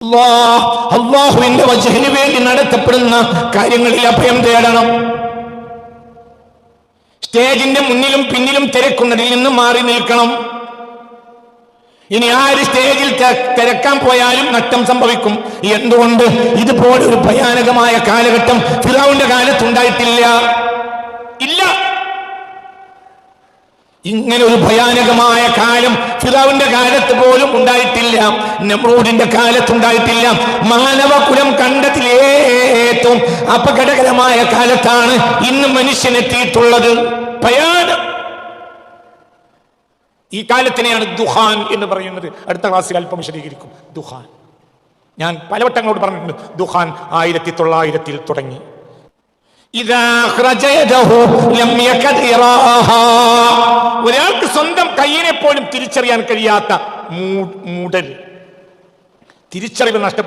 അല്ലാഹുവിന്റെ വജ്ഹിന് വേണ്ടി നടത്തപ്പെടുന്ന കാര്യങ്ങളിൽ അഭയം തേടണം. സ്റ്റേജിന്റെ മുന്നിലും പിന്നിലും തിരക്കുന്നതിൽ നിന്ന് മാറി നിൽക്കണം. ഇനി ആര് സ്റ്റേജിൽ തിരക്കാൻ പോയാലും നഷ്ടം സംഭവിക്കും. എന്തുകൊണ്ട്? ഇതുപോലെ ഒരു ഭയാനകമായ കാലഘട്ടം ഫിറഔന്റെ കാലത്തുണ്ടായിട്ടില്ല. ഇല്ല, ഇങ്ങനെ ഒരു ഭയാനകമായ കാലം ഫിറഔന്റെ കാലത്ത് പോലും ഉണ്ടായിട്ടില്ല. നമ്രൂദിന്റെ കാലത്തുണ്ടായിട്ടില്ല. മാനവകുലം കണ്ടതിൽ ഏറ്റവും അപകടകരമായ കാലത്താണ് ഇന്ന് മനുഷ്യനെത്തിയിട്ടുള്ളത്. ഭയാനകം. ഈ കാലത്തിനെയാണ് ദുഹാൻ എന്ന് പറയുന്നത്. അടുത്ത ക്ലാസ്സിൽ അല്പം വിശദീകരിക്കും. ദുഹാൻ ഞാൻ പലവട്ടങ്ങളോട് പറഞ്ഞിട്ടുണ്ട്. ദുഹാൻ 1900 തുടങ്ങി. ഒരാൾക്ക് സ്വന്തം കയ്യിനെ പോലും തിരിച്ചറിയാൻ കഴിയാത്ത മൂടൽ, തിരിച്ചറിവ് നഷ്ടപ്പെട്ടു.